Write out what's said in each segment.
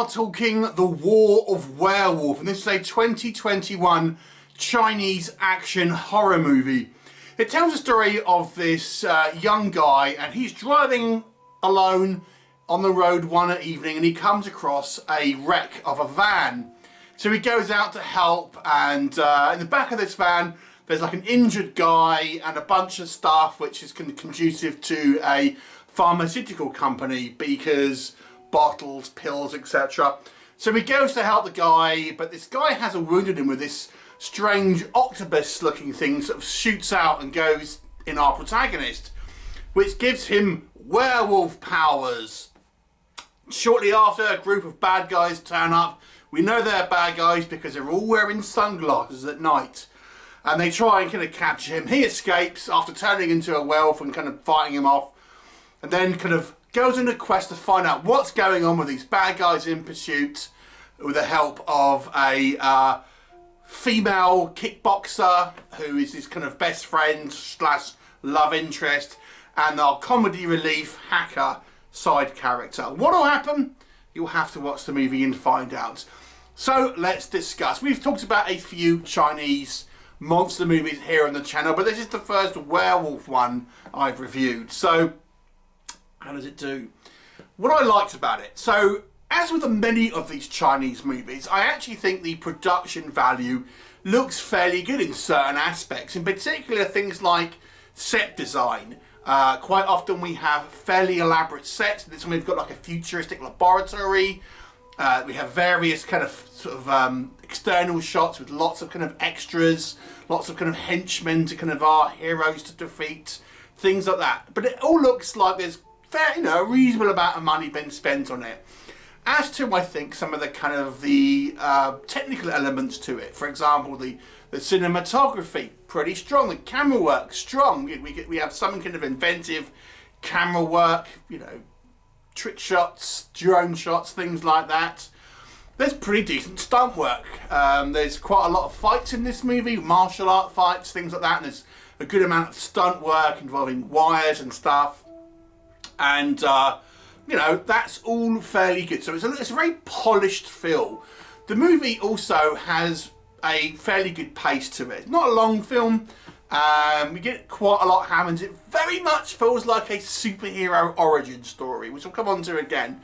are talking The War of Werewolf, and this is a 2021 Chinese action horror movie. It tells the story of this young guy, and he's driving alone on the road one evening, and he comes across a wreck of a van. So he goes out to help, and in the back of this van there's like an injured guy and a bunch of stuff which is conducive to a pharmaceutical company, beakers, bottles, pills, etc. So he goes to help the guy, but this guy has wounded him with this strange octopus looking thing, sort of shoots out and goes in our protagonist, which gives him werewolf powers. Shortly after, a group of bad guys turn up. We know they're bad guys because they're all wearing sunglasses at night, and they try and kind of capture him. He escapes after turning into a werewolf and kind of fighting him off, and then kind of goes on a quest to find out what's going on with these bad guys in pursuit, with the help of a female kickboxer who is his kind of best friend slash love interest, and our comedy relief hacker side character. What will happen? You'll have to watch the movie and find out. So let's discuss. We've talked about a few Chinese monster movies here on the channel, but this is the first werewolf one I've reviewed. So how does it do? What I liked about it, so as with many of these Chinese movies, I actually think the production value looks fairly good in certain aspects, in particular things like set design. Quite often we have fairly elaborate sets. This one we've got like a futuristic laboratory. We have various kind of sort of external shots with lots of kind of extras, lots of kind of henchmen to kind of our heroes to defeat, things like that. But it all looks like there's a reasonable amount of money being spent on it. As to, I think, some of the kind of the technical elements to it. For example, the cinematography, pretty strong. The camera work, strong. We have some kind of inventive camera work, trick shots, drone shots, things like that. There's pretty decent stunt work. There's quite a lot of fights in this movie, martial art fights, things like that. And there's a good amount of stunt work involving wires and stuff. And, that's all fairly good. So it's a very polished feel. The movie also has a fairly good pace to it. It's not a long film. We get quite a lot happens. It very much feels like a superhero origin story, which we'll come on to again.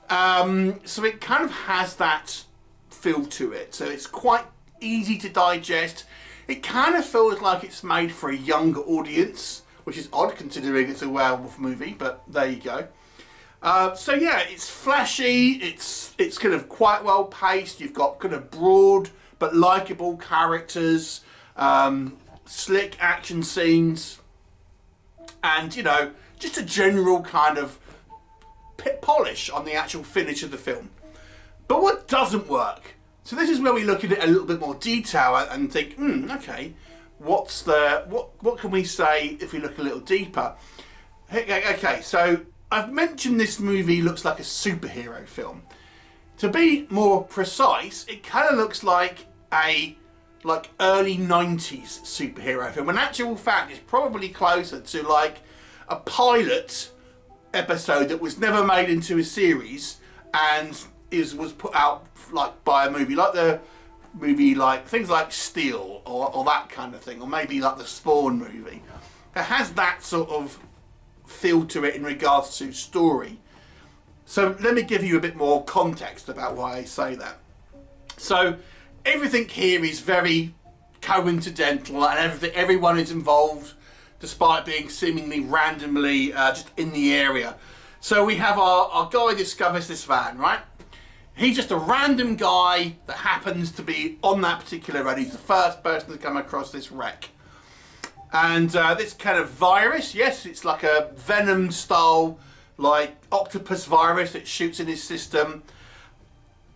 So it kind of has that feel to it. So it's quite easy to digest. It kind of feels like it's made for a younger audience, which is odd considering it's a werewolf movie, but there you go. So yeah, it's flashy, it's kind of quite well paced. You've got kind of broad but likeable characters, slick action scenes, and just a general kind of polish on the actual finish of the film. But what doesn't work? So this is where we look at it a little bit more detail and think, okay, what can we say if we look a little deeper? Okay, so I've mentioned this movie looks like a superhero film. To be more precise, it kind of looks like a early 90s superhero film. In actual fact, it's probably closer to like a pilot episode that was never made into a series and was put out like by a movie, like the movie like things like Steel or that kind of thing, or maybe like the Spawn movie. It has that sort of feel to it in regards to story. So let me give you a bit more context about why I say that. So everything here is very coincidental, and everyone is involved despite being seemingly randomly just in the area. So we have our guy discovers this van, right? He's just a random guy that happens to be on that particular road. He's the first person to come across this wreck. And this kind of virus, yes, it's like a venom style, like octopus virus that shoots in his system.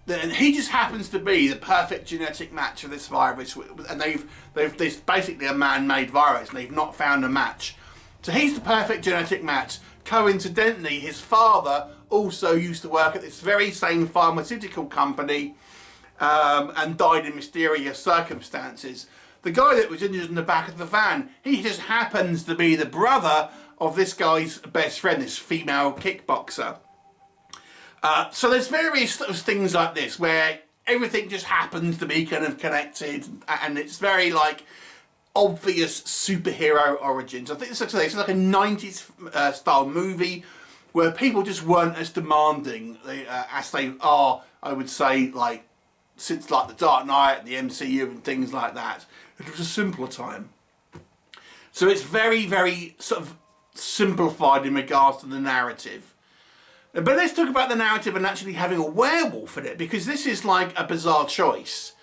Then he just happens to be the perfect genetic match for this virus, and there's basically a man-made virus, and they've not found a match. So he's the perfect genetic match. Coincidentally, his father also used to work at this very same pharmaceutical company and died in mysterious circumstances. The guy that was injured in the back of the van, he just happens to be the brother of this guy's best friend, this female kickboxer. So there's various sort of things like this where everything just happens to be kind of connected, and it's very like obvious superhero origins. I think it's like a 90s style movie where people just weren't as demanding as they are, I would say, like since like the Dark Knight, the MCU and things like that. It was a simpler time. So it's very, very sort of simplified in regards to the narrative. But let's talk about the narrative and actually having a werewolf in it, because this is like a bizarre choice.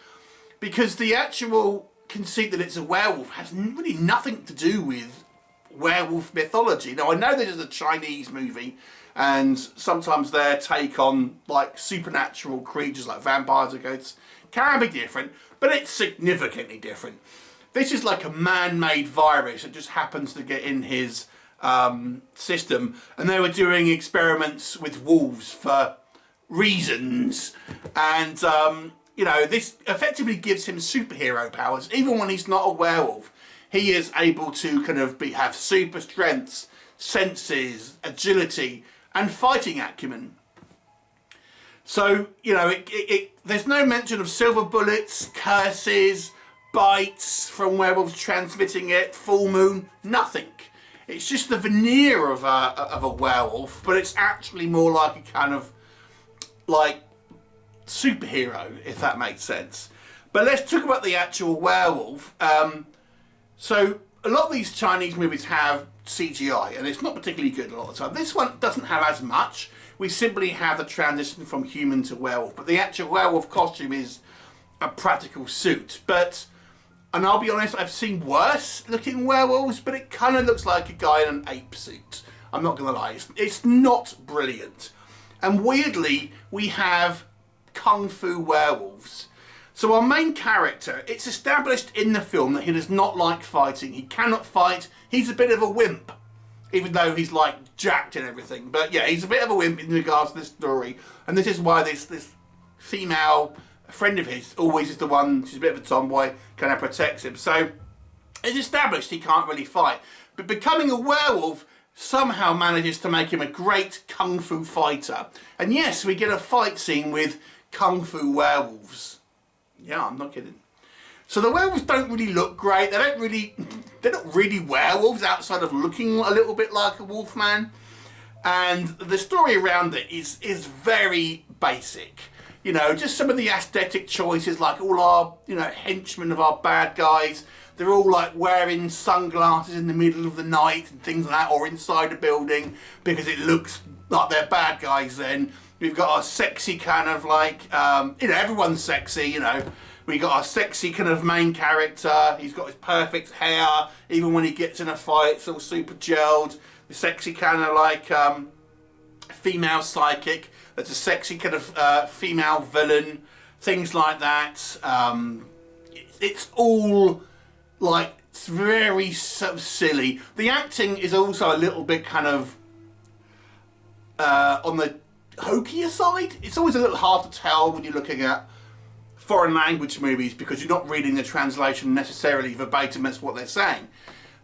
Because the actual conceit that it's a werewolf has really nothing to do with werewolf mythology. Now, I know this is a Chinese movie, and sometimes their take on like supernatural creatures like vampires or ghosts can be different, but it's significantly different. This is like a man-made virus that just happens to get in his system, and they were doing experiments with wolves for reasons, and you know, this effectively gives him superhero powers. Even when he's not a werewolf, he is able to kind of have super strengths, senses, agility, and fighting acumen. So, you know, there's no mention of silver bullets, curses, bites from werewolves transmitting it, full moon, nothing. It's just the veneer of a werewolf, but it's actually more like a kind of like superhero, if that makes sense. But let's talk about the actual werewolf. So a lot of these Chinese movies have CGI, and it's not particularly good a lot of the time. This one doesn't have as much. We simply have the transition from human to werewolf, but the actual werewolf costume is a practical suit. And I'll be honest, I've seen worse looking werewolves, but it kind of looks like a guy in an ape suit. I'm not going to lie, it's not brilliant. And weirdly, we have kung fu werewolves. So our main character, it's established in the film that he does not like fighting. He cannot fight. He's a bit of a wimp, even though he's like jacked and everything. But yeah, he's a bit of a wimp in regards to this story. And this is why this female friend of his always is the one, she's a bit of a tomboy, kind of protects him. So it's established he can't really fight. But becoming a werewolf somehow manages to make him a great kung fu fighter. And yes, we get a fight scene with kung fu werewolves. Yeah, I'm not kidding. So the werewolves don't really look great. They're not really werewolves outside of looking a little bit like a wolfman. And the story around it is very basic. You know, just some of the aesthetic choices, like all our, you know, henchmen of our bad guys, they're all like wearing sunglasses in the middle of the night and things like that, or inside a building, because it looks like they're bad guys then. We've got our sexy kind of like, you know, everyone's sexy, you know. We got our sexy kind of main character. He's got his perfect hair. Even when he gets in a fight, it's all super gelled. The sexy kind of like female psychic. That's a sexy kind of female villain. Things like that. It's all like, it's very sort of silly. The acting is also a little bit kind of on the hokier side. It's always a little hard to tell when you're looking at foreign language movies, because you're not reading the translation necessarily verbatim as what they're saying.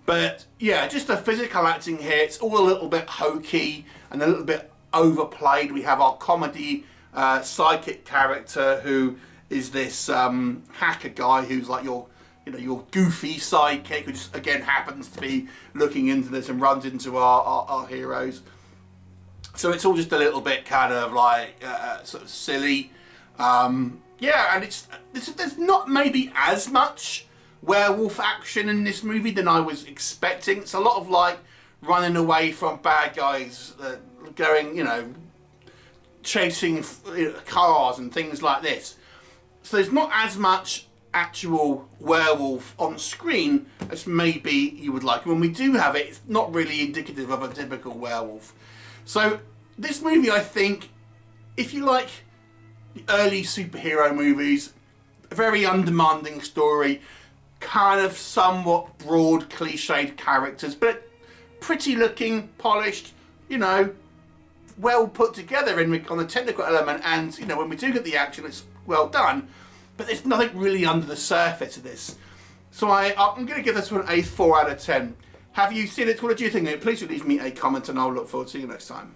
But yeah, just the physical acting here, it's all a little bit hokey and a little bit overplayed. We have our comedy psychic character who is this hacker guy who's like your goofy sidekick, who just again happens to be looking into this and runs into our heroes. So it's all just a little bit kind of like sort of silly. Yeah, and there's not maybe as much werewolf action in this movie than I was expecting. It's a lot of like running away from bad guys, going, you know, chasing cars and things like this. So there's not as much actual werewolf on screen as maybe you would like. When we do have it, it's not really indicative of a typical werewolf. So this movie, I think, if you like early superhero movies, a very undemanding story, kind of somewhat broad, cliched characters, but pretty looking, polished, you know, well put together on the technical element, and, you know, when we do get the action, it's well done, but there's nothing really under the surface of this. So I'm going to give this one a 4 out of 10. Have you seen it? What did you think of it? Please leave me a comment and I'll look forward to seeing you next time.